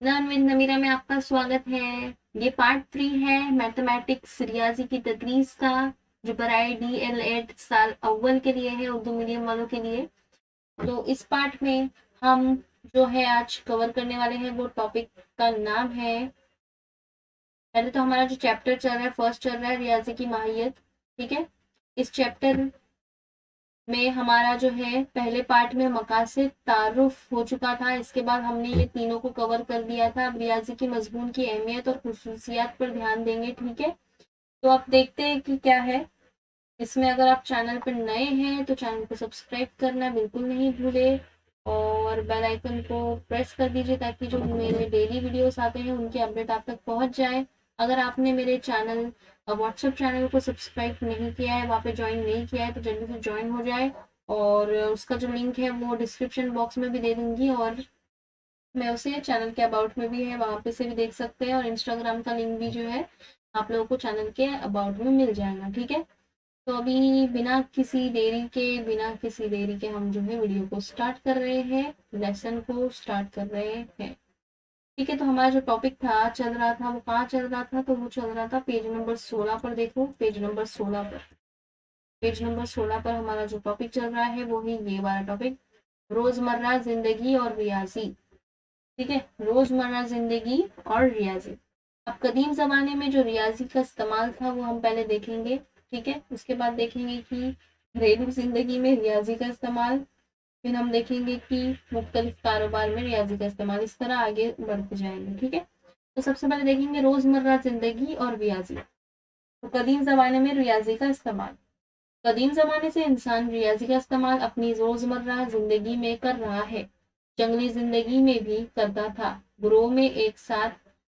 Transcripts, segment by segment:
Learn with Namira में आपका स्वागत है। ये पार्ट 3 है मैथमेटिक्स रियाजी की तदरीस का, जो बराए DL एड साल अव्वल के लिए है, उर्दू मीडियम वालों के लिए। तो इस पार्ट में हम जो है आज कवर करने वाले हैं वो टॉपिक का नाम है, पहले तो हमारा जो चैप्टर चल रहा है, फर्स्ट चल रहा है रियाजी की माहियत। ठीक है, इस चैप्टर में हमारा जो है पहले पार्ट में मकासिद तारुफ हो चुका था। इसके बाद हमने ये तीनों को कवर कर दिया था। अब रियाजी की मजमून की अहमियत और खुसूसियात पर ध्यान देंगे। ठीक है, तो आप देखते हैं कि क्या है इसमें। अगर आप चैनल पर नए हैं तो चैनल को सब्सक्राइब करना बिल्कुल नहीं भूले और बेल आइकन को प्रेस कर दीजिए ताकि जो मेरे डेली वीडियोस आते हैं उनकी अपडेट आप तक पहुंच जाए। अगर आपने मेरे चैनल व्हाट्सएप चैनल को सब्सक्राइब नहीं किया है, वहाँ पे ज्वाइन नहीं किया है, तो जल्दी से ज्वाइन हो जाए। और उसका जो लिंक है वो डिस्क्रिप्शन बॉक्स में भी दे दूंगी, और मैं उसे चैनल के अबाउट में भी है, वहाँ पे से भी देख सकते हैं। और इंस्टाग्राम का लिंक भी जो है आप लोगों को चैनल के अबाउट में मिल जाएगा। ठीक है, तो अभी बिना किसी देरी के हम जो है वीडियो को स्टार्ट कर रहे हैं, लेसन को स्टार्ट कर रहे हैं। ठीक है, तो हमारा जो टॉपिक था चल रहा था, वो कहाँ चल रहा था, तो वो चल रहा था पेज नंबर 16 पर। देखो पेज नंबर 16 पर हमारा जो टॉपिक चल रहा है वो है ये वाला टॉपिक, रोजमर्रा जिंदगी और रियाजी। ठीक है, रोजमर्रा जिंदगी और रियाजी। अब कदीम जमाने में जो रियाजी का इस्तेमाल था वो हम पहले देखेंगे। ठीक है, उसके बाद देखेंगे कि घरेलू जिंदगी में रियाजी का इस्तेमाल, फिर हम देखेंगे कि मुख्तलिफ कारोबार में रियाजी का इस्तेमाल। इस तरह आगे बढ़ते जाएंगे। ठीक है, तो सबसे पहले देखेंगे रोजमर्रा जिंदगी और रियाजी। तो कदीम जमाने में रियाजी का इस्तेमाल, कदीम जमाने से इंसान रियाजी का इस्तेमाल अपनी रोजमर्रा जिंदगी में कर रहा है, जंगली जिंदगी में भी करता था। ग्रोह में एक साथ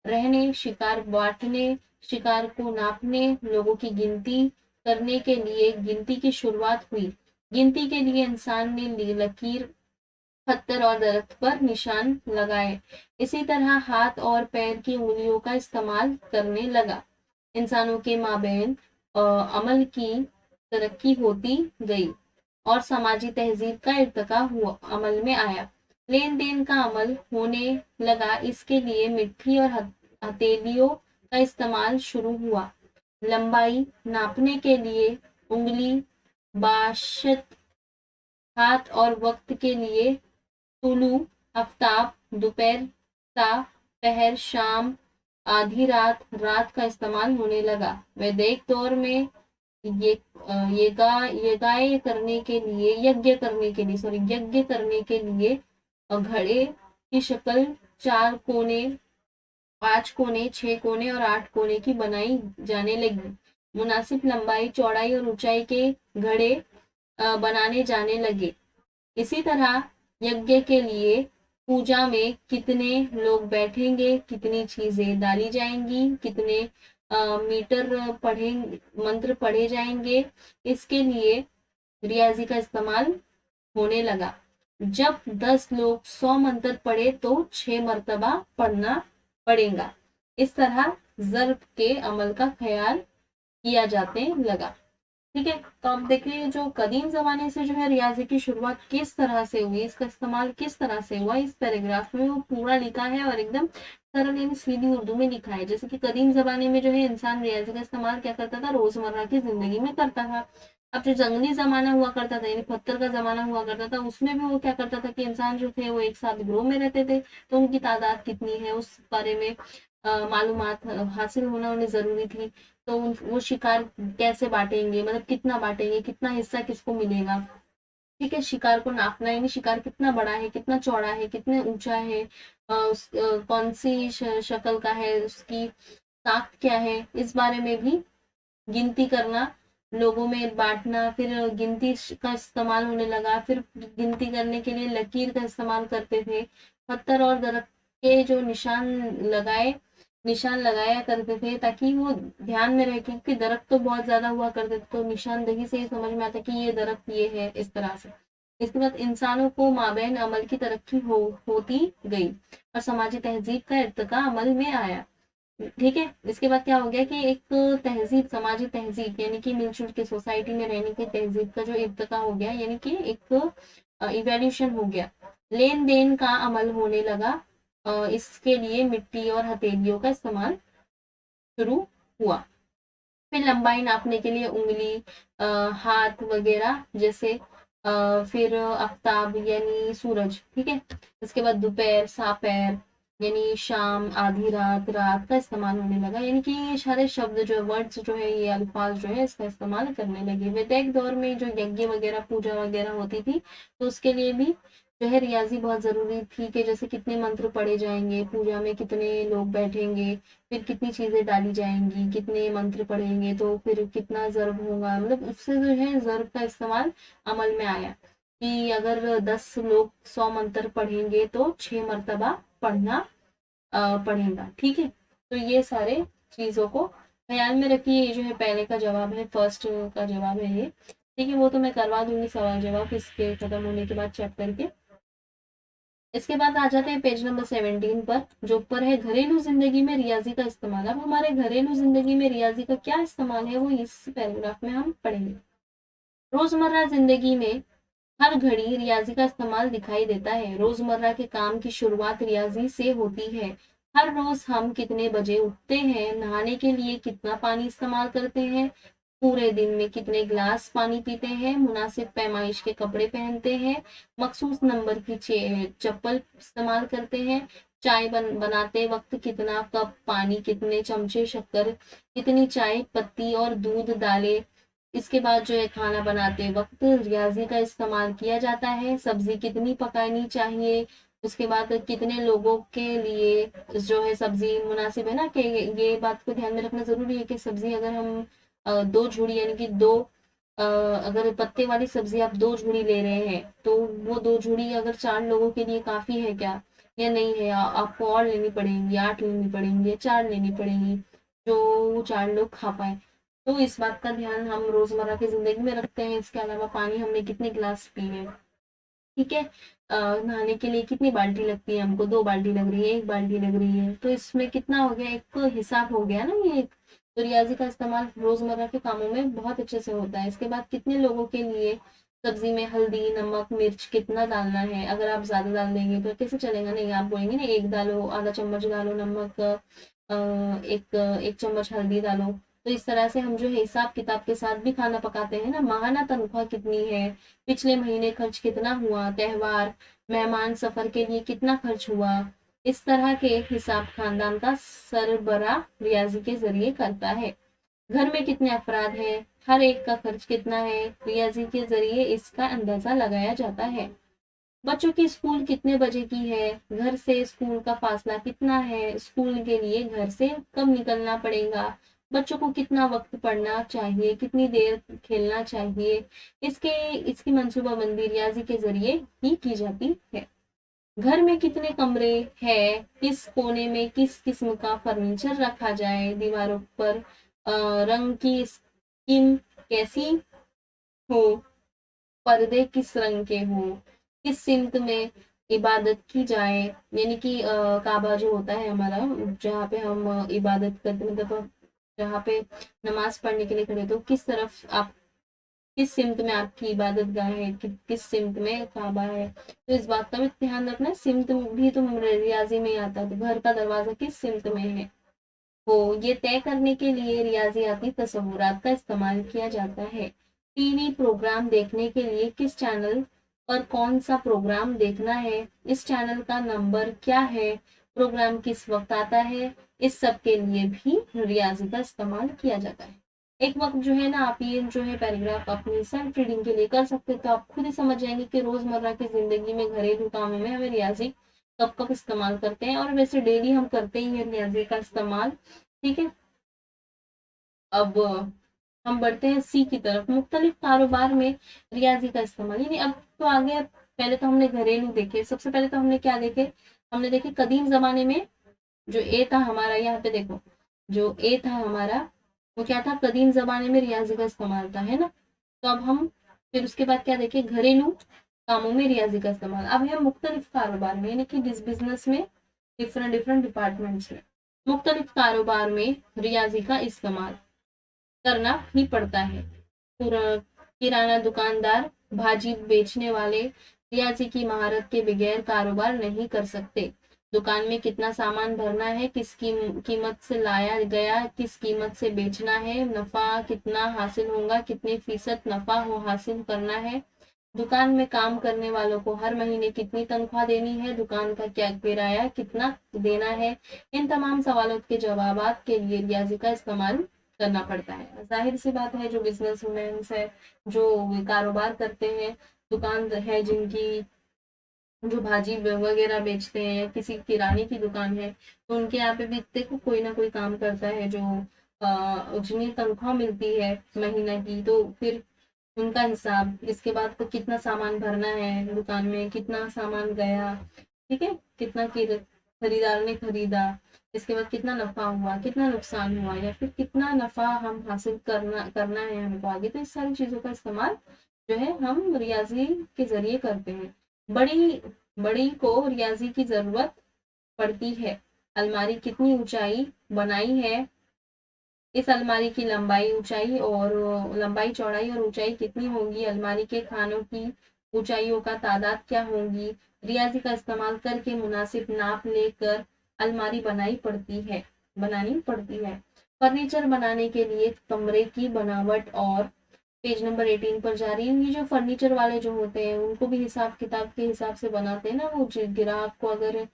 रहने, शिकार बांटने, शिकार को नापने, लोगों की गिनती करने के लिए गिनती की शुरुआत हुई। गिनती के लिए इंसान ने लकीर, पत्थर और दरख्त पर निशान लगाए। इसी तरह हाथ और पैर की उंगलियों का इस्तेमाल करने लगा। इंसानों के माबेन अमल की तरक्की होती गई और समाजी तहजीब का इर्तका हुआ, अमल में आया। लेन देन का अमल होने लगा। इसके लिए मिट्टी और हथेलियों का इस्तेमाल शुरू हुआ। लंबाई नापने के लिए उंगली, बाशत, हाथ और वक्त के लिए तुलू, आफ्ताब, दोपहर, सा, पहर, शाम, आधी रात, रात का इस्तेमाल होने लगा। वैदिक दौर में ये यज्ञ करने के लिए यज्ञ करने के लिए घड़े की शक्ल 4 कोने, 5 कोने, 6 कोने और 8 कोने की बनाई जाने लगी। मुनासिब लंबाई, चौड़ाई और ऊंचाई के घड़े बनाने जाने लगे। इसी तरह यज्ञ के लिए पूजा में कितने लोग बैठेंगे, कितनी चीजें डाली जाएंगी, कितने मीटर मंत्र पढ़े जाएंगे, इसके लिए रियाजी का इस्तेमाल होने लगा। जब 10 लोग 100 मंत्र पढ़े तो 6 मरतबा पढ़ना पड़ेगा। इस तरह जर्ब के अमल का ख्याल किया जाते लगा। ठीक है, तो आप देखिए जो कदीम जमाने से जो है रियाजी की शुरुआत किस तरह से हुई, इसका इस्तेमाल किस तरह से हुआ, इस पैराग्राफ में वो पूरा लिखा है और एकदम सरल यानी सीधी उर्दू में लिखा है। जैसे कि कदीम जमाने में जो है इंसान रियाजी का इस्तेमाल क्या करता था, रोजमर्रा की जिंदगी में करता था। अब जो जंगली जमाना हुआ करता था यानी पत्थर का जमाना हुआ करता था, उसमें भी वो क्या करता था कि इंसान जो थे वो एक साथ ग्रोह में रहते थे, तो उनकी तादाद कितनी है उस बारे में मालूमात हासिल होना उन्हें जरूरी थी। तो वो शिकार कैसे बांटेंगे, मतलब कितना बांटेंगे, कितना हिस्सा किसको मिलेगा। ठीक है, शिकार को नापना यानी शिकार कितना बड़ा है, कितना चौड़ा है, कितने ऊंचा है, कौन सी शक्ल का है, उसकी ताकत क्या है, इस बारे में भी गिनती करना, लोगों में बांटना। फिर गिनती का इस्तेमाल होने लगा। फिर गिनती करने के लिए लकीर का इस्तेमाल करते थे। पत्थर और दरख्त के जो निशान लगाया करते थे ताकि वो ध्यान में रहे, क्योंकि दरख्त तो बहुत ज्यादा हुआ करते थे, तो निशानदही से ही समझ में आता कि ये दरख्त ये है, इस तरह से। इसके बाद इंसानों को माबैन अमल की तरक्की होती गई और समाजी तहजीब का इर्तका अमल में आया। ठीक है, इसके बाद क्या हो गया कि एक तहजीब, समाजी तहजीब यानी कि मिलजुल के सोसाइटी में रहने की तहजीब का जो इर्तका हो गया, यानी कि एक इवेल्यूशन हो गया। लेन देन का अमल होने लगा इसके लिए मिट्टी और हथेलियों का इस्तेमाल शुरू हुआ। फिर लंबाई नापने के लिए उंगली, हाथ वगैरह जैसे, फिर आफ्ताब यानी सूरज, ठीक है। इसके बाद दोपहर, सापैर यानी शाम, आधी रात, रात का इस्तेमाल होने लगा। यानी कि ये सारे शब्द जो है, वर्ड्स जो है, ये अल्फाज जो है, इसका इस्तेमाल करने लगे। वैदिक दौर में जो यज्ञ वगैरह, पूजा वगैरह होती थी, तो उसके लिए भी जो है रियाजी बहुत जरूरी थी, कि जैसे कितने मंत्र पढ़े जाएंगे, पूजा में कितने लोग बैठेंगे, फिर कितनी चीजें डाली जाएंगी, कितने मंत्र पढ़ेंगे, तो फिर कितना ज़र्ब होगा, मतलब उससे जो है ज़र्ब का इस्तेमाल अमल में आया, कि अगर 10 लोग 100 मंत्र पढ़ेंगे तो 6 मर्तबा पढ़ना पढ़ेगा, ठीक है। तो ये सारे चीजों को ख्याल में रखिए। ये जो है पहले का जवाब है, फर्स्ट का जवाब है ये, ठीक है। वो तो मैं करवा दूंगी सवाल जवाब इसके खत्म होने के बाद चैप्टर के। इसके बाद आ जाते हैं पेज नंबर 17 पर, जो ऊपर है घरेलू जिंदगी में रियाजी का इस्तेमाल। अब हमारे घरेलू जिंदगी में रियाजी का क्या इस्तेमाल है, वो इस पैराग्राफ में हम पढ़ेंगे। रोजमर्रा जिंदगी में हर घड़ी रियाजी का इस्तेमाल दिखाई देता है। रोजमर्रा के काम की शुरुआत रियाजी से होती है। हर रोज हम कितने बजे उठते हैं, नहाने के लिए कितना पानी इस्तेमाल करते हैं, पूरे दिन में कितने गिलास पानी पीते हैं, मुनासिब पैमाइश के कपड़े पहनते हैं, मखसूस नंबर की चप्पल इस्तेमाल करते हैं, चाय बनाते वक्त कितना कप पानी, कितने चमचे शक्कर, कितनी चाय पत्ती और दूध डाले। इसके बाद जो है खाना बनाते वक्त रियाजी का इस्तेमाल किया जाता है। सब्जी कितनी पकानी चाहिए, उसके बाद कितने लोगों के लिए जो है सब्जी मुनासिब है ना, कि ये बात को ध्यान में रखना जरूरी है कि सब्जी अगर हम 2 झूड़ी यानी कि दो, अगर पत्ते वाली सब्जी आप 2 झूड़ी ले रहे हैं, तो वो 2 झूड़ी अगर 4 लोगों के लिए काफी है क्या, या नहीं है, आपको और लेनी पड़ेंगी, 8 लेनी पड़ेंगी या 4 लेनी पड़ेंगी, जो 4 लोग खा पाए। तो इस बात का ध्यान हम रोजमर्रा की जिंदगी में रखते हैं। इसके अलावा पानी हमने कितने गिलास पिए, ठीक है। नहाने के लिए कितनी बाल्टी लगती है, हमको 2 बाल्टी लग रही है, 1 बाल्टी लग रही है, तो इसमें कितना हो गया, एक हिसाब हो गया ना ये। तो रियाजी का इस्तेमाल रोजमर्रा के कामों में बहुत अच्छे से होता है। इसके बाद कितने लोगों के लिए सब्जी में हल्दी, नमक, मिर्च कितना डालना है। अगर आप ज्यादा डाल देंगे तो कैसे चलेगा, नहीं आप बोलेंगे ना 1 डालो, आधा चम्मच डालो नमक, एक चम्मच हल्दी डालो। तो इस तरह से हम जो है हिसाब किताब के साथ भी खाना पकाते हैं ना। माहाना तनख्वाह कितनी है, पिछले महीने खर्च कितना हुआ, त्योहार, मेहमान, सफर के लिए कितना खर्च हुआ। इस तरह के हिसाब खानदान का सरबरा रियाजी के जरिए करता है। घर में कितने अफराद हैं, हर एक का खर्च कितना है, रियाजी के जरिए इसका अंदाजा लगाया जाता है। बच्चों की स्कूल कितने बजे की है, घर से स्कूल का फासला कितना है, स्कूल के लिए घर से कब निकलना पड़ेगा, बच्चों को कितना वक्त पढ़ना चाहिए, कितनी देर खेलना चाहिए। इसकी मंसूबाबंदी रियाजी के जरिए ही की जाती है। घर में कितने कमरे हैं, किस कोने में किस किस्म का फर्नीचर रखा जाए, दीवारों पर रंग की स्कीम कैसी हो, पर्दे किस रंग के हों, किस सिमत में इबादत की जाए, यानी कि काबा जो होता है हमारा, जहाँ पे हम इबादत करते, मतलब जहाँ पे नमाज पढ़ने के लिए खड़े, तो किस तरफ आप, किस सिमत में आपकी इबादत गाह है, किस सिमत में काबा है। तो इस बात का भी ध्यान रखना। सिमत भी तो रियाजी में ही आता है, तो घर का दरवाजा किस सिमत में है हो, ये तय करने के लिए रियाजियाती तस्वुरात का इस्तेमाल किया जाता है। टीवी प्रोग्राम देखने के लिए किस चैनल पर कौन सा प्रोग्राम देखना है, इस चैनल का नंबर क्या है, प्रोग्राम किस वक्त आता है, इस सब के लिए भी रियाजी का इस्तेमाल किया जाता है। एक वक्त जो है ना, आप ये जो है पैराग्राफ अपनी सेल्फ रीडिंग के लिए कर सकते हो, तो आप खुद ही समझ जाएंगे कि रोजमर्रा की जिंदगी में घरेलू कामों में हमें रियाजी कब कब इस्तेमाल करते हैं, और वैसे डेली हम करते ही हैं रियाजी का इस्तेमाल, ठीक है। अब हम बढ़ते हैं सी की तरफ, मुख्तलिफ कारोबार में रियाजी का इस्तेमाल। यानी अब तो आगे, पहले तो हमने घरेलू देखे, सबसे पहले तो हमने क्या देखे, हमने देखे कदीम जमाने में जो ए था हमारा, यहाँ पे देखो जो ए था हमारा, वो क्या था, कदीम जमाने में रियाजी का इस्तेमाल था, है ना। तो अब हम फिर उसके बाद क्या देखे, घरेलू कामों में रियाजी का इस्तेमाल। अब है मुख्तलिफ कारोबार में, यानी कि बिजनेस में, डिफरेंट डिफरेंट डिपार्टमेंट्स में मुख्तलिफ कारोबार में रियाजी का इस्तेमाल करना ही पड़ता है। किराना दुकानदार, भाजी बेचने वाले रियाजी की महारत के बगैर कारोबार नहीं कर सकते। दुकान में कितना सामान भरना है, किस कीमत से लाया गया, किस कीमत से बेचना है, नफा कितना हासिल होगा, कितने फीसद नफा हो हासिल करना है, दुकान में काम करने वालों को हर महीने कितनी तनख्वाह देनी है, दुकान का क्या किराया कितना देना है। इन तमाम सवालों के जवाबात के लिए रियाजी का इस्तेमाल करना पड़ता है। जाहिर सी बात है, जो बिजनेसमैन है, जो कारोबार करते हैं, दुकान है जिनकी, जो भाजी वगैरह बेचते हैं, किसी किराने की दुकान है, तो उनके यहाँ पे भी देखो कोई ना कोई काम करता है जो जिन्हें तनख्वाह मिलती है महीना की, तो फिर उनका हिसाब, इसके बाद तो कितना सामान भरना है दुकान में, कितना सामान गया, ठीक है, कितना खरीदार ने खरीदा, इसके बाद कितना नफा हुआ, कितना नुकसान हुआ, या फिर कितना नफा हम हासिल करना करना है हमको आगे। तो इस सारी चीजों का इस्तेमाल जो है हम रियाजी के जरिए करते हैं। बड़ी बड़ी को रियाजी की जरूरत पड़ती है। अलमारी कितनी ऊंचाई बनाई है, इस अलमारी की लंबाई ऊंचाई और लंबाई चौड़ाई और ऊंचाई कितनी होगी, अलमारी के खानों की ऊंचाइयों का तादाद क्या होगी। रियाजी का इस्तेमाल करके मुनासिब नाप लेकर अलमारी बनानी पड़ती है। फर्नीचर बनाने के लिए कमरे की बनावट और पेज नंबर 18 पर जा रही है। ये जो फर्नीचर वाले जो होते हैं उनको भी हिसाब किताब के हिसाब से बनाते हैं ना, वो ग्राहक को अगर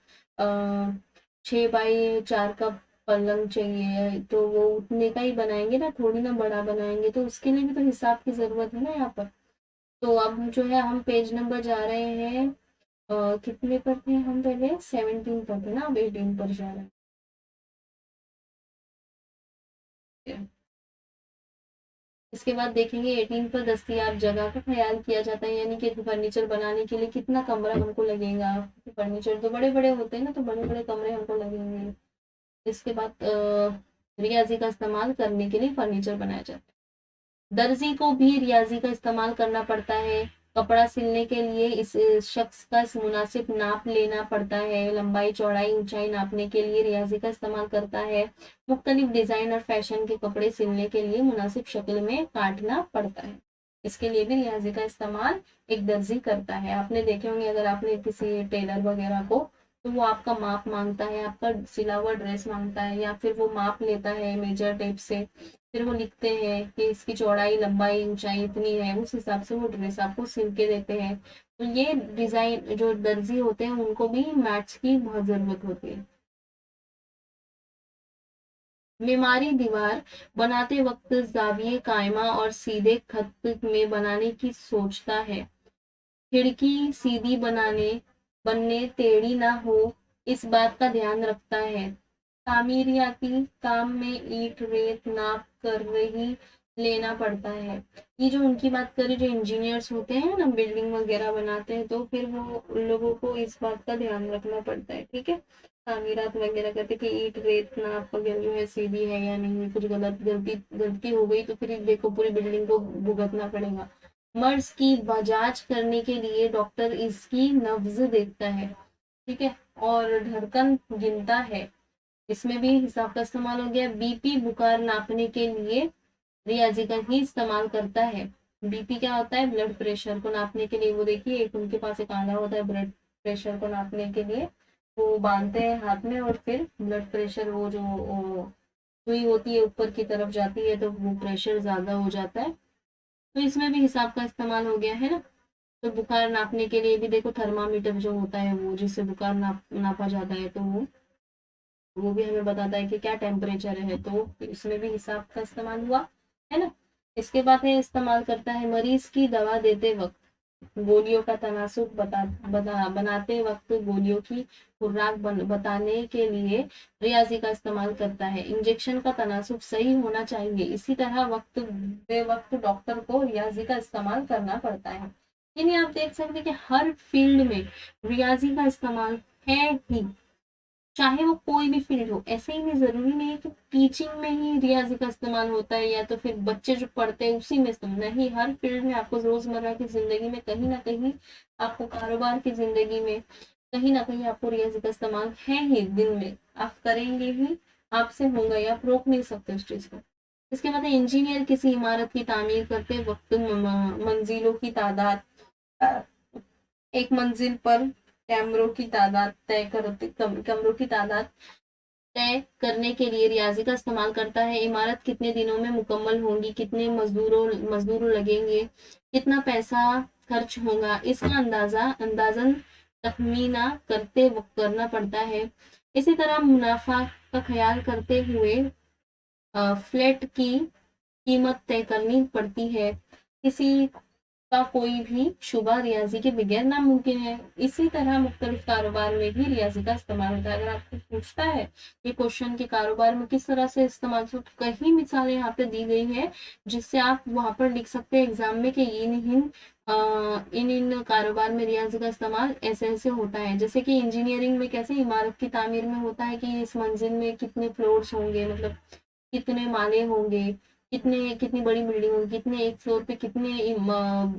6x4 का पलंग चाहिए तो वो उतने का ही बनाएंगे ना, थोड़ी ना बड़ा बनाएंगे, तो उसके लिए भी तो हिसाब की जरूरत है ना यहाँ पर। तो अब जो है हम पेज नंबर जा रहे हैं, कितने पर थे हम, पहले 17 पर थे ना, अब 18 पर जा रहे हैं। इसके बाद देखेंगे 18 पर दस्तयाब जगह का ख्याल किया जाता है, यानी कि फर्नीचर बनाने के लिए कितना कमरा हमको लगेगा। फर्नीचर तो बड़े बड़े होते हैं ना, तो बड़े बड़े कमरे हमको लगेंगे। इसके बाद रियाजी का इस्तेमाल करने के लिए फर्नीचर बनाया जाता है। दर्जी को भी रियाजी का इस्तेमाल करना पड़ता है। कपड़ा सिलने के लिए इस शख्स का मुनासिब नाप लेना पड़ता है। लंबाई चौड़ाई ऊंचाई नापने के लिए रियाजी का इस्तेमाल करता है। मुख्तलिफ डिजाइन और फैशन के कपड़े सिलने के लिए मुनासिब शक्ल में काटना पड़ता है। इसके लिए भी रियाजी का इस्तेमाल एक दर्जी करता है। आपने देखे होंगे, अगर आपने किसी टेलर वगैरह को, तो वो आपका माप मांगता है, आपका सिला हुआ ड्रेस मांगता है, या फिर वो माप लेता है मेजर टेप से, फिर वो लिखते हैं कि इसकी चौड़ाई लंबाई ऊंचाई इतनी है, उस हिसाब से वो ड्रेस आपको सिल के देते हैं। तो ये डिजाइन जो दर्जी होते हैं उनको भी मैथ्स की बहुत जरूरत होती है। मेमारी दीवार बनाते वक्त जाविये कायमा और सीधे खत में बनाने की सोचता है। खिड़की सीधी बनने टेढ़ी ना हो, इस बात का ध्यान रखता है। तामीरियाती काम में ईंट रेत नाप कर रही लेना पड़ता है। ये जो उनकी बात करें, जो इंजीनियर्स होते हैं ना, बिल्डिंग वगैरह बनाते हैं, तो फिर वो उन लोगों को इस बात का ध्यान रखना पड़ता है, ठीक है। तामीरात वगैरह करते कि ईंट रेत नाप वगैरह जो है सीधी है या नहीं, कुछ गलती हो गई तो फिर देखो पूरी बिल्डिंग को भुगतना पड़ेगा। मर्ज की जांच करने के लिए डॉक्टर इसकी नब्ज देखता है, ठीक है, और धड़कन गिनता है। इसमें भी हिसाब का इस्तेमाल हो गया। बीपी बुखार नापने के लिए रियाजी का ही इस्तेमाल करता है। बीपी क्या होता है, ब्लड प्रेशर को नापने के लिए, वो देखिए एक उनके पास एक आला होता है ब्लड प्रेशर को नापने के लिए, वो बांधते हैं हाथ में और फिर ब्लड प्रेशर, वो जो सुई होती है ऊपर की तरफ जाती है तो वो प्रेशर ज्यादा हो जाता है। तो इसमें भी हिसाब का इस्तेमाल हो गया है ना। तो बुखार नापने के लिए भी देखो थर्मामीटर जो होता है, वो जिससे बुखार नापा जाता है, तो वो भी हमें बताता है कि क्या टेम्परेचर है, तो इसमें भी हिसाब का इस्तेमाल हुआ है ना। इसके बाद है इस्तेमाल करता है मरीज की दवा देते वक्त, गोलियों का तनासुब बनाते वक्त गोलियों की खुराक बताने के लिए रियाजी का इस्तेमाल करता है। इंजेक्शन का तनासुब सही होना चाहिए, इसी तरह वक्त डॉक्टर को रियाजी का इस्तेमाल करना पड़ता है। यानी आप देख सकते हैं कि हर फील्ड में रियाजी का इस्तेमाल है ही, चाहे वो कोई भी फील्ड हो। ऐसे ही नहीं, जरूरी नहीं है कि टीचिंग में ही रियाजी का इस्तेमाल होता है या तो फिर बच्चे जो पढ़ते हैं उसी में इस्तेमाल, नहीं, हर फील्ड में आपको रोजमर्रा की जिंदगी में कहीं ना कहीं, आपको कारोबार की जिंदगी में कहीं ना कहीं आपको रियाजी का इस्तेमाल है ही, दिन में आप करेंगे ही, आपसे होगा या आप रोक नहीं सकते उस चीज को। इसके बाद इंजीनियर किसी इमारत की तामीर करते वक्त मंजिलों की तादाद, एक मंजिल पर कैमरों की तादाद कमरों की तादाद तय करने के लिए रियाजी का इस्तेमाल करता है। इमारत कितने दिनों में मुकम्मल होंगी, कितने मजदूरों लगेंगे, कितना पैसा खर्च होगा, इसका अंदाजन तखमीना करते वक्त करना पड़ता है। इसी तरह मुनाफा का ख्याल करते हुए फ्लैट की कीमत तय करनी पड़ती है। किसी का कोई भी शुबा रियाजी के बगैर नामुमकिन है। इसी तरह मुख्तलिफ कारोबार में भी रियाजी का इस्तेमाल होता है। अगर आपको पूछता है ये क्वेश्चन के कारोबार में किस तरह से इस्तेमाल, तो कई मिसालें यहाँ पे दी गई है जिससे आप वहां पर लिख सकते हैं एग्जाम में कि इन कारोबार में रियाजी का इस्तेमाल ऐसे ऐसे होता है। जैसे कि इंजीनियरिंग में कैसे इमारत की तामीर में होता है कि इस मंजिल में कितने फ्लोर्स होंगे, मतलब कितने माले होंगे, कितनी बड़ी बिल्डिंग होगी, कितने एक फ्लोर पे कितने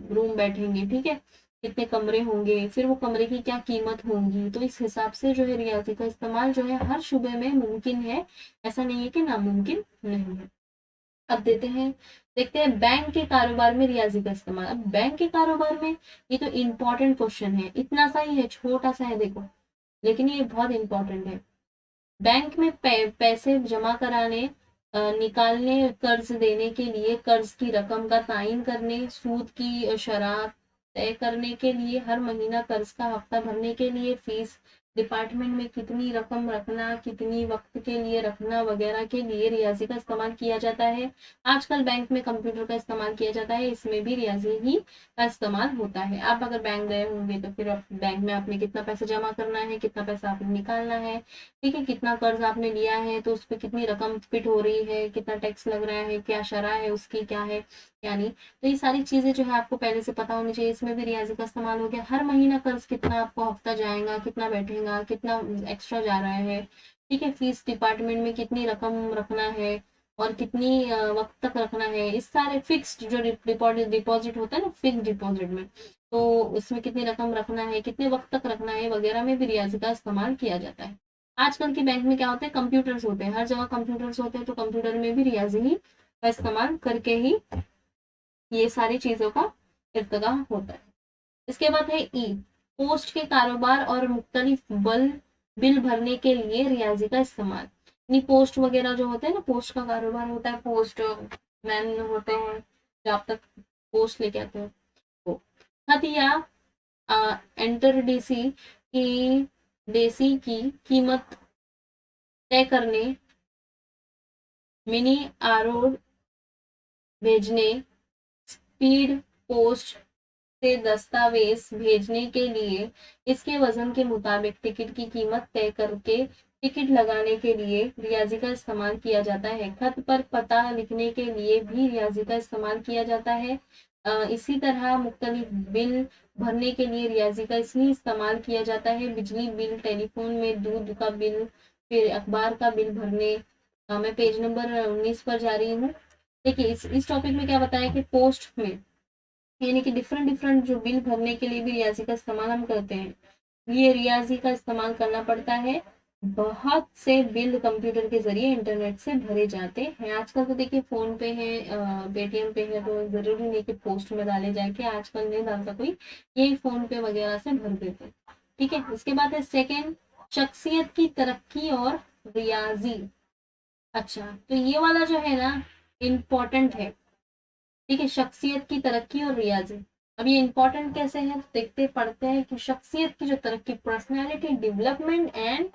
रूम बैठेंगे, ठीक है, कितने कमरे होंगे, फिर वो कमरे की क्या कीमत होगी। तो इस हिसाब से जो है रियाजी का इस्तेमाल जो है हर शुबे में मुमकिन है, ऐसा नहीं है कि नामुमकिन नहीं है। अब देखते हैं बैंक के कारोबार में रियाजी का इस्तेमाल। अब बैंक के कारोबार में ये तो इम्पोर्टेंट क्वेश्चन है, इतना सा ही है, छोटा सा है देखो, लेकिन ये बहुत इंपॉर्टेंट है। बैंक में पैसे जमा कराने, निकालने, कर्ज देने के लिए कर्ज की रकम का तायन करने, सूद की शरह तय करने के लिए, हर महीना कर्ज का हफ्ता भरने के लिए, फीस डिपार्टमेंट में कितनी रकम रखना, कितनी वक्त के लिए रखना वगैरह के लिए रियाजी का इस्तेमाल किया जाता है। आजकल बैंक में कंप्यूटर का इस्तेमाल किया जाता है, इसमें भी रियाजी ही का इस्तेमाल होता है। आप अगर बैंक गए होंगे तो फिर बैंक में आपने कितना पैसा जमा करना है, कितना पैसा आपने निकालना है, ठीक है, कितना कर्ज आपने लिया है तो उस पर कितनी रकम फिट हो रही है, कितना टैक्स लग रहा है, क्या शरह है उसकी, क्या है यानी, तो ये सारी चीजें जो है आपको पहले से पता होनी चाहिए। इसमें भी रियाजी का इस्तेमाल हो गया। हर महीना कर्ज कितना आपको हफ्ता जाएगा, कितना बैठेगा, कितना एक्स्ट्रा जा रहा है, ठीक है, फीस डिपार्टमेंट में कितनी रकम रखना है और कितनी वक्त तक रखना है, इस सारे फिक्स्ड जो डिपॉजिट होता है ना, फिक्स डिपॉजिट में, तो उसमें कितनी रकम रखना है, कितने वक्त तक रखना है वगैरह में भी रियाजी का इस्तेमाल किया जाता है। आजकल के बैंक में क्या होते हैं, कंप्यूटर्स होते हैं, हर जगह कंप्यूटर्स होते हैं, तो कंप्यूटर में भी रियाजी ही का इस्तेमाल करके ही ये सारी चीजों का इर्तगा होता है। इसके बाद है ई, पोस्ट के कारोबार और मुख्तलिफ बिल भरने के लिए रियाजी का इस्तेमाल। पोस्ट वगैरह जो होते हैं ना, पोस्ट का कारोबार होता है, पोस्ट मैन होते हैं जो आप तक पोस्ट लेके आते हैं वो। खत या एंटर डेसी की कीमत तय करने, मिनी आरोड भेजने, स्पीड पोस्ट से दस्तावेज भेजने के लिए, इसके वजन के मुताबिक टिकट की कीमत तय करके टिकट लगाने के लिए रियाजी का इस्तेमाल किया जाता है। खत पर पता लिखने के लिए भी रियाजी का इस्तेमाल किया जाता है। इसी तरह मुख्तलिफ बिल भरने के लिए रियाजी का इसलिए इस्तेमाल किया जाता है। बिजली बिल, टेलीफोन में दूध का बिल, फिर अखबार का बिल भरने। मैं पेज नंबर 19 पर जा रही हूँ। देखिए इस टॉपिक में क्या बताया कि पोस्ट में यानी कि डिफरेंट डिफरेंट जो बिल भरने के लिए भी रियाजी का इस्तेमाल हम करते हैं, ये रियाजी का इस्तेमाल करना पड़ता है। बहुत से बिल कंप्यूटर के जरिए इंटरनेट से भरे जाते हैं। आजकल तो देखिए फोन पे है, पेटीएम पे है, तो जरूरी नहीं कि पोस्ट में डाले जाए, कि आजकल नहीं डालता कोई, यही फोन पे वगैरह से भर देते हैं, ठीक है। इसके बाद है सेकेंड, शख्सियत की तरक्की और रियाजी। अच्छा, तो ये वाला जो है ना इम्पोर्टेंट है, ठीक है, शख्सियत की तरक्की और रियाजी। अब ये इंपॉर्टेंट कैसे है, तो देखते पढ़ते हैं कि शख्सियत की जो तरक्की, पर्सनैलिटी डेवलपमेंट एंड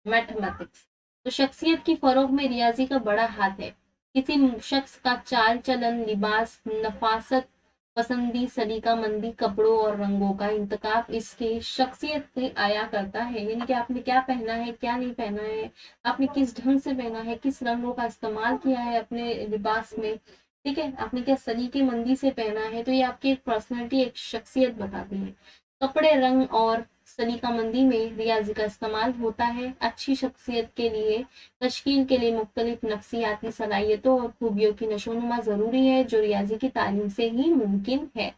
मैथमेटिक्स, तो शख्सियत की फरोग में रियाजी का बड़ा हाथ है। किसी शख्स का चाल चलन, लिबास, नफासत, पसंदी, सलीका मंदी, कपड़ों और रंगों का इंतखाब इसके शख्सियत से आया करता है। यानी कि आपने क्या पहना है, क्या नहीं पहना है, आपने किस ढंग से पहना है, किस रंगों का इस्तेमाल किया है अपने लिबास में, ठीक है, आपने क्या सलीके मंदी से पहना है, तो ये आपकी एक पर्सनैलिटी, एक शख्सियत बताती है। कपड़े, रंग और सलीका मंदी में रियाजी का इस्तेमाल होता है। अच्छी शख्सियत के लिए तश्कील के लिए मुख्तलिफ नफ्सियाती सलाहियतों और खूबियों की नशोनुमा जरूरी है, जो रियाजी की तालीम से ही मुमकिन है।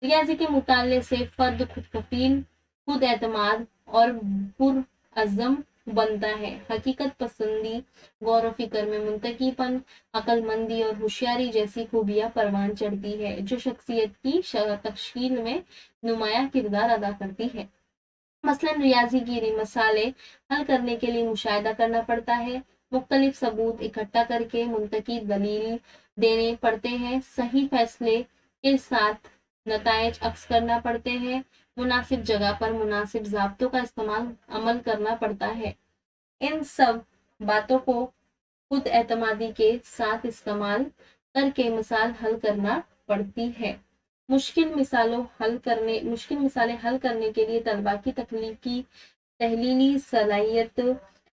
रियाजी के मुताले से फर्द खुद कफील, खुद एतमाद और पुरअज़्म बनता है। हकीकत पसंदी, गौर फिक्र में मुंतकीपन, अक्लमंदी और होशियारी जैसी खूबियां परवान चढ़ती है, जो शख्सियत की तश्कील में नुमाया किरदार अदा करती है। मसलन रियाजी की मसाले हल करने के लिए मुशाहिदा करना पड़ता है, मुख्तलिफ सबूत इकट्ठा करके मुंतकी दलील देने पड़ते हैं, सही फैसले के साथ नताइज अक्स करना पड़ते हैं, मुनासिब जगह पर मुनासिब ज़ाब्तों का इस्तेमाल अमल करना पड़ता है। इन सब बातों को खुद एतमादी के साथ इस्तेमाल करके मिसाल हल करना पड़ती है। मुश्किल मिसालें हल करने के लिए तलबा की तहलीली सलाहियत,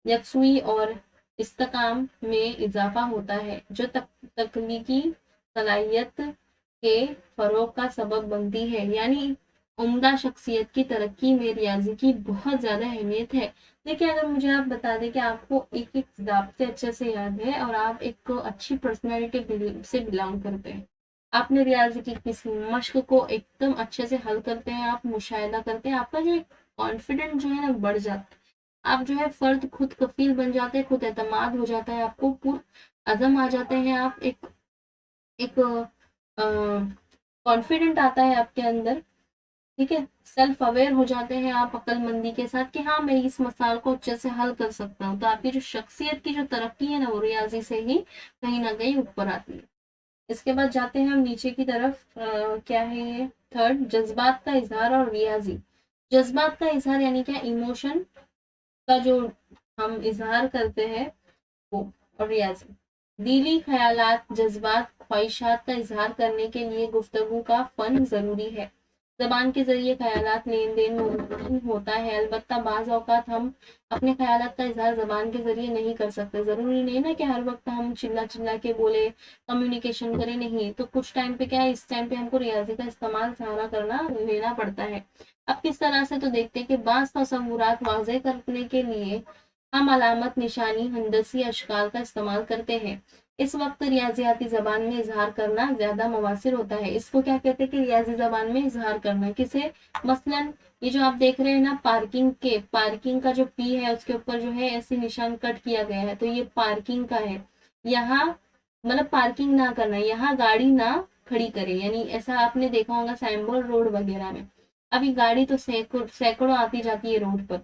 यकसुई और इस्तेकाम में इजाफा होता है, जो तकनीकी सलाहियत के फरोग का सबब बनती है। यानी उम्दा शख्सियत की तरक्की में रियाजी की बहुत ज्यादा अहमियत है। देखिए, अगर मुझे आप बता दें कि आपको एक एक ज़ाब्ते अच्छे से याद है और आप एक अच्छी पर्सनैलिटी से बिलोंग करते हैं, आपने रियाजी की किसी मश्क को एकदम अच्छे से हल करते हैं, आप मुशाहिदा करते हैं, आपका जो कॉन्फिडेंट जो है ना बढ़ जाता है, आप जो है फर्द खुद कफील बन जाते हैं, खुद एतमाद हो जाता है, आपको पूरा अज़म आ जाते हैं, आप एक एक कॉन्फिडेंट आता है आपके अंदर, ठीक है, सेल्फ अवेयर हो जाते हैं आप अक्लमंदी के साथ कि हाँ मैं इस मसाल को अच्छे से हल कर सकता हूँ। तो आपकी जो शख्सियत की जो तरक्की है ना वो रियाजी से ही कहीं ना कहीं ऊपर आती है। इसके बाद जाते हैं हम नीचे की तरफ। क्या है ये? थर्ड, जज्बात का इजहार और रियाजी। जज्बात का इजहार यानी क्या? इमोशन का जो हम इजहार करते हैं वो, और रियाजी दिली ख्यालात, जज्बात, ख्वाहिशात का इजहार करने के लिए गुफ्तगू का फन जरूरी है। जबान के जरिए ख्यालात लेन देन मुमकिन होता है, अलबत्ता बाज औकात हम अपने ख्यालात का इजहार जबान के जरिए नहीं कर सकते। जरूरी नहीं ना कि हर वक्त हम चिल्ला चिल्ला के बोले, कम्युनिकेशन करें, नहीं। तो कुछ टाइम पे क्या है, इस टाइम पे हमको रियाजी का इस्तेमाल सहारा करना लेना पड़ता है। अब किस तरह से? तो देखते हैं कि बाज तसव्वुरात वाज़े करने के लिए हम अलामत, निशानी, हंदसी अशकाल का इस्तेमाल करते हैं। इस वक्त रियाजियाती जबान में इजहार करना ज्यादा मुवासिर होता है। इसको क्या कहते हैं कि रियाजी जबान में इजहार करना। किसे? मसलन ये जो आप देख रहे हैं ना, पार्किंग का जो पी है उसके ऊपर जो है ऐसे निशान कट किया गया है, तो ये पार्किंग का है। यहाँ मतलब पार्किंग ना करना, यहाँ गाड़ी ना खड़ी करे, यानी ऐसा आपने देखा होगा साइन बोर्ड रोड वगैरह में। अभी गाड़ी तो सैकड़ों आती जाती है रोड पर।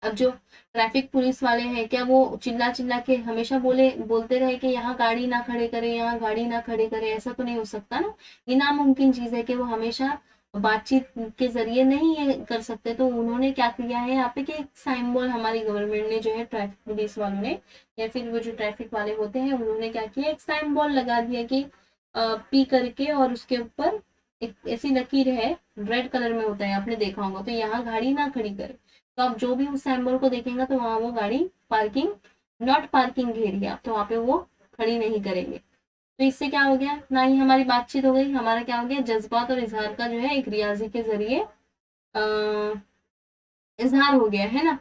अब जो ट्रैफिक पुलिस वाले हैं, क्या वो चिल्ला चिल्ला के हमेशा बोलते रहे कि यहाँ गाड़ी ना खड़े करें, यहाँ गाड़ी ना खड़े करें? ऐसा तो नहीं हो सकता ना। ये नामुमकिन चीज है कि वो हमेशा बातचीत के जरिए नहीं ये कर सकते। तो उन्होंने क्या किया है यहाँ पे कि एक साइन बोर्ड हमारी गवर्नमेंट ने जो है, ट्रैफिक पुलिस वालों ने या फिर वो जो ट्रैफिक वाले होते हैं उन्होंने क्या किया, एक साइन बोर्ड लगा दिया कि पी करके, और उसके ऊपर एक ऐसी लकीर है, रेड कलर में होता है, आपने देखा होगा, तो यहाँ गाड़ी ना खड़ी करे। तो आप जो भी उस सिंबल को देखेंगे तो वहां वो गाड़ी पार्किंग, नॉट पार्किंग एरिया, तो वहां पे वो खड़ी नहीं करेंगे। तो इससे क्या हो गया, ना ही हमारी बातचीत हो गई, हमारा क्या हो गया, जज्बात और इजहार का जो है एक रियाजी के जरिए इजहार हो गया है ना।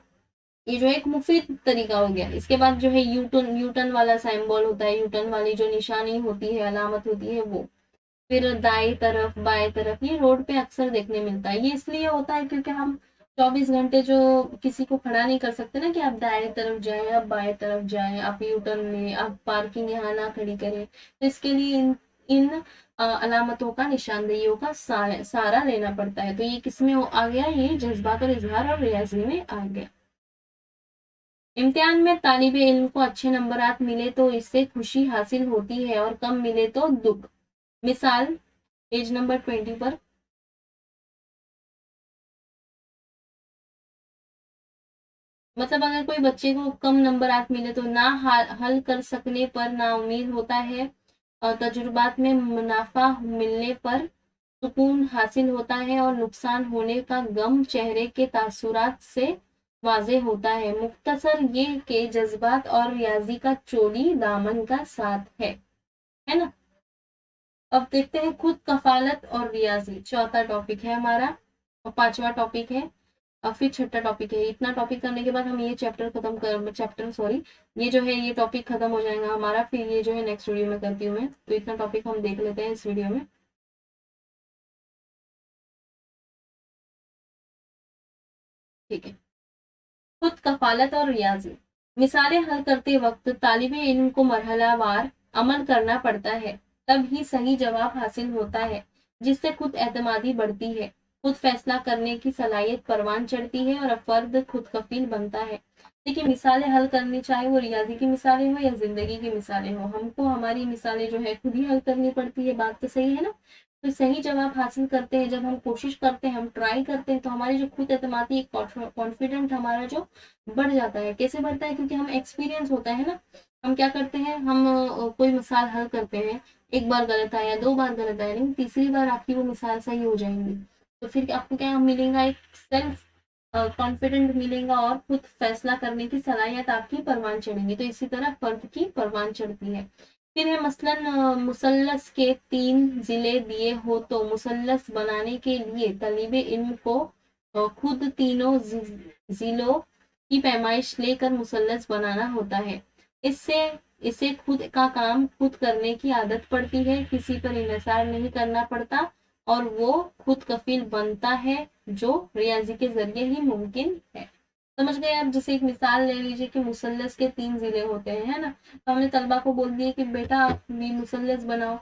ये जो एक मुफीद तरीका हो गया। इसके बाद जो है यूटर्न वाला सिंबल होता है, यूटर्न वाली जो निशानी होती है, अलामत होती है वो। फिर दाएं तरफ, बाएं तरफ, ये रोड पे अक्सर देखने मिलता है। ये इसलिए होता है क्योंकि हम 24 घंटे जो किसी को खड़ा नहीं कर सकते ना कि आप दाएं तरफ जाएं, आप बाएं तरफ जाएं, आप यू टर्न में, आप पार्किंग यहाँ ना खड़ी करें। तो इसके लिए इन अलामतों का, निशानदेहियों का सहारा लेना पड़ता है। तो ये किसमें आ गया? ये जज्बात और इजहार और रियाजी में आ गया। इम्तिहान में तालिबे इल्म को अच्छे नंबरात मिले तो इससे खुशी हासिल होती है और कम मिले तो दुख। मिसाल पेज नंबर 20 पर। मतलब अगर कोई बच्चे को कम नंबरात मिले तो ना हल कर सकने पर ना उम्मीद होता है, और तजुर्बात में मुनाफा मिलने पर सुकून हासिल होता है, और नुकसान होने का गम चेहरे के तासुरात से वाज़े होता है। मुख्तसर ये के जज्बात और रियाजी का चोली दामन का साथ है ना। अब देखते हैं खुद कफालत और रियाजी, चौथा टॉपिक है हमारा, और पांचवा टॉपिक है, और फिर छठा टॉपिक है। इतना टॉपिक करने के बाद हम ये ये जो है ये टॉपिक खत्म हो जाएगा हमारा। फिर ये जो है नेक्स्ट वीडियो में करती हूँ मैं। तो इतना टॉपिक हम देख लेते हैं इस वीडियो में। ठीक है। खुद कफालत और रियाजी। मिसालें हल करते वक्त तालिबे इल्म को मरहलावार अमल करना पड़ता है, तब ही सही जवाब हासिल होता है, जिससे खुद एतमादी बढ़ती है। खुद फैसला करने की सलाहियत परवान चढ़ती है और फर्द खुद कफील बनता है। देखिए मिसालें हल करनी, चाहे वो रियाजी की मिसालें हो या जिंदगी की मिसालें हो, हमको हमारी मिसालें जो है खुद ही हल करनी पड़ती है। बात तो सही है ना। तो सही जवाब हासिल करते हैं, जब हम कोशिश करते हैं, हम ट्राई करते हैं, तो हमारी जो खुद एतमादी, कॉन्फिडेंट हमारा जो बढ़ जाता है। कैसे बढ़ता है? क्योंकि हम एक्सपीरियंस होता है ना। हम क्या करते हैं, हम कोई मिसाल हल करते हैं, एक बार गलत आया, दो बार गलत आया, लेकिन तीसरी बार आपकी वो मिसाल सही हो जाएंगी। तो फिर आपको क्या मिलेगा? एक सेल्फ कॉन्फिडेंट मिलेगा और खुद फैसला करने की सलाहियत आपकी परवान चढ़ेगी। तो इसी तरह फर्द की परवान चढ़ती है। फिर है मसलन मुसल्लस के 3 जिले दिए हो तो मुसल्लस बनाने के लिए तलीबे इल्म को खुद तीनों जिलों की पैमाइश लेकर मुसल्लस बनाना होता है। इससे इसे खुद का काम खुद करने की आदत पड़ती है, किसी पर इन्हिसार नहीं करना पड़ता और वो खुद कफील बनता है, जो रियाजी के जरिए ही मुमकिन है। समझ गए आप? जैसे एक मिसाल ले लीजिए कि मुसल्लस के 3 जिले होते हैं, है ना। तो हमने तलबा को बोल दिया कि बेटा आप भी मुसल्लस बनाओ,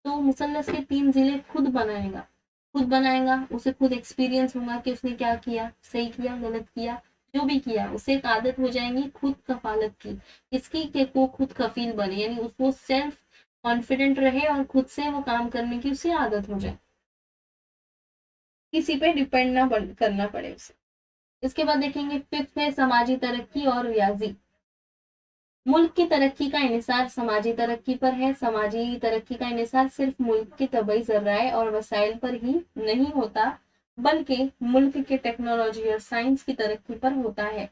तो मुसल्लस के 3 जिले खुद बनाएगा। खुद बनाएगा, उसे खुद एक्सपीरियंस होगा कि उसने क्या किया, सही किया, गलत किया, जो भी किया उसे एक आदत हो जाएगी खुद कफालत की। इसकी के वो खुद कफील बने, यानी उसको सेल्फ कॉन्फिडेंट रहे और खुद से वो काम करने की उसे आदत हो जाए, किसी पे डिपेंड ना करना पड़े उसे। इसके बाद देखेंगे फिफ्थ है समाजी तरक्की और रियाजी। मुल्क की तरक्की का इन्हिसार समाजी तरक्की पर है। समाजी तरक्की का इन्हिसार सिर्फ मुल्क के तबई जराए और वसाइल पर ही नहीं होता, बल्कि मुल्क के टेक्नोलॉजी और साइंस की तरक्की पर होता है।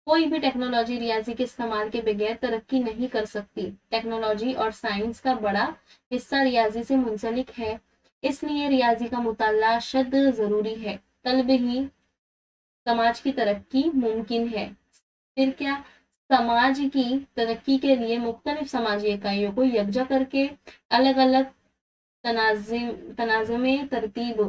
कोई भी टेक्नोलॉजी रियाजी के इस्तेमाल के बगैर तरक्की नहीं कर सकती। टेक्नोलॉजी और साइंस का बड़ा हिस्सा रियाजी से मुंसलिक है, इसलिए रियाजी का मुताला शद जरूरी है। तलब ही समाज की तरक्की मुमकिन है। फिर क्या? समाज की तरक्की के लिए मुख्तलिफ समाजी इकाइयों को यकजा करके अलग अलग तनाज़ुमे तरतीब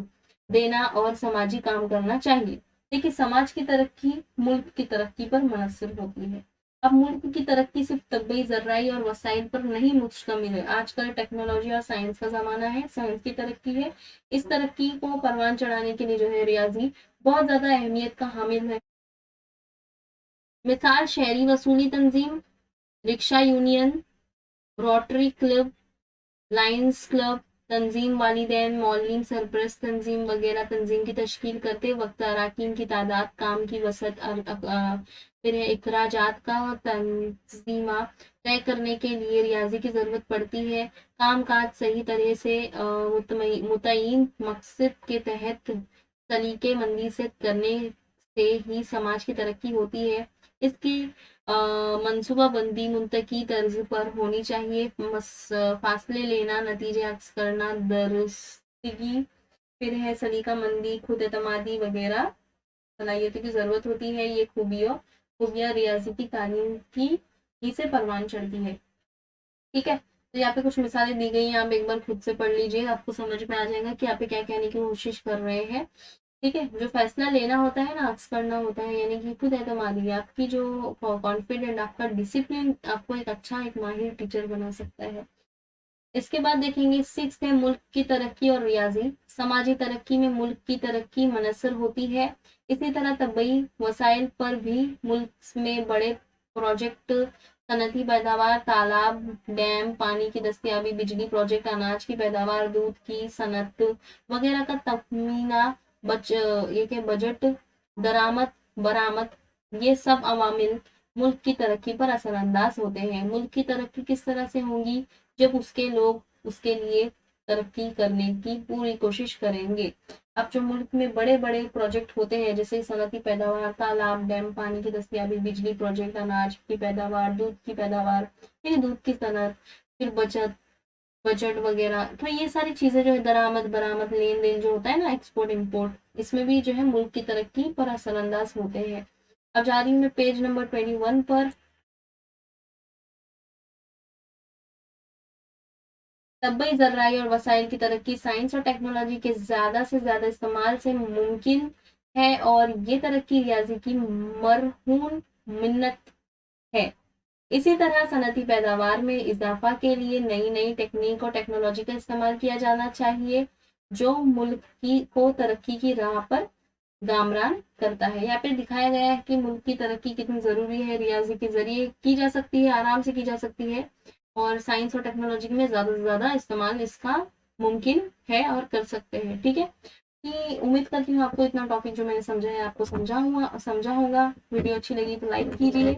देना और समाजी काम करना चाहिए। देखिए समाज की तरक्की मुल्क की तरक्की पर मुनसर होती है। अब मुल्क की तरक्की सिर्फ तबई जर्राई और वसाइल पर नहीं मुश्तमिल है। आजकल टेक्नोलॉजी और साइंस का जमाना है, साइंस की तरक्की है। इस तरक्की को परवान चढ़ाने के लिए जो है रियाजी बहुत ज्यादा अहमियत का हामिल है। मिसाल शहरी वसूली तंजीम, rickshaw union, Rotary Club, Lions Club, तंजीम वालिदैन, मौलवीन सरपरस्त तंजीम वगैरह तंजीम की तश्कील करते वक्त अरकान की तादाद, काम की वसत, फिर है इखराजात का तंजीमा तय करने के लिए रियाजी की ज़रूरत पड़ती है। काम काज सही तरह से मुतय्यन मकसद के तहत सलीके मंदी से करने से ही समाज की तरक्की होती है। इसकी मनसूबाबंदी मुंतकी तर्ज पर होनी चाहिए। फासले लेना, नतीजे अक्स करना, दरस्तगी, फिर है सलीका मंदी, खुद एतमादी वगैरह सलाहियतों की जरूरत होती है। ये खूबियाँ रियाजी की तालीम की ही से परवान चढ़ती है। ठीक है, तो यहाँ पे कुछ मिसालें दी गई हैं, आप एक बार खुद से पढ़ लीजिए, आपको समझ में आ जाएगा कि यहाँ पे क्या कहने की कोशिश कर रहे हैं। ठीक है, जो फैसला लेना होता है ना, अक्स करना होता है, यानी कि खुद एतमादी, आपकी जो कॉन्फिडेंट, आपका डिसिप्लिन आपको एक अच्छा, एक माहिर टीचर बना सकता है। इसके बाद देखेंगे सिक्स है मुल्क की तरक्की और रियाजी। समाजी तरक्की में मुल्क की तरक्की मुनसर होती है, इसी तरह तबई वसाइल पर भी मुल्क में बड़े प्रोजेक्ट, सनती पैदावार, तालाब, डैम, पानी की दस्तियाबी, बिजली प्रोजेक्ट, अनाज की पैदावार, दूध की सनत वगैरह का तखमीना, ये के बजट, दरामद, बरामद, ये सब अवामिल मुल्क की तरक्की पर असरअंदाज होते हैं। मुल्क की तरक्की किस तरह से होगी? जब उसके लोग उसके लिए तरक्की करने की पूरी कोशिश करेंगे। अब जो मुल्क में बड़े बड़े प्रोजेक्ट होते हैं, जैसे सनती पैदावार, तालाब, डैम, पानी की दस्तियाबी, बिजली प्रोजेक्ट, अनाज की पैदावार, दूध की पैदावार, फिर दूध की सनत, फिर बजट वगैरह, तो ये सारी चीजें जो है, दरामद, बरामद, लेन देन जो होता है ना, एक्सपोर्ट इम्पोर्ट, इसमें भी जो है मुल्क की तरक्की पर असरअंदाज होते हैं। अब जा रही हूँ मैं पेज नंबर 21 पर। तबई जर्राई और वसाइल की तरक्की साइंस और टेक्नोलॉजी के ज्यादा से ज्यादा इस्तेमाल से मुमकिन है, और ये तरक्की रियाजी की मरहून मिन्नत है। इसी तरह सनती पैदावार में इजाफा के लिए नई नई टेक्निक और टेक्नोलॉजी का इस्तेमाल किया जाना चाहिए। जो मुल्क की को तरक्की की राह पर गामरान करता है। यहाँ पे दिखाया गया है कि मुल्क की तरक्की कितनी जरूरी है, रियाजी के जरिए की जा सकती है, आराम से की जा सकती है, और साइंस और टेक्नोलॉजी में ज्यादा से ज्यादा इस्तेमाल इसका मुमकिन है और कर सकते हैं। ठीक है, कि उम्मीद करती हूँ आपको इतना टॉपिक जो मैंने समझा है आपको समझा होगा। वीडियो अच्छी लगी तो लाइक कीजिए,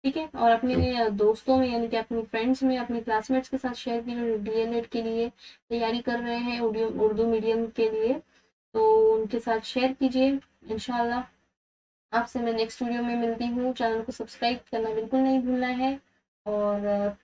ठीक है, और अपने दोस्तों में यानी कि अपनी फ्रेंड्स में, अपने क्लासमेट्स के साथ शेयर कीजिए जो डीएलएड के लिए तैयारी कर रहे हैं, उर्दू मीडियम के लिए, तो उनके साथ शेयर कीजिए। इंशाल्लाह आपसे मैं नेक्स्ट वीडियो में मिलती हूँ। चैनल को सब्सक्राइब करना बिल्कुल नहीं भूलना है, और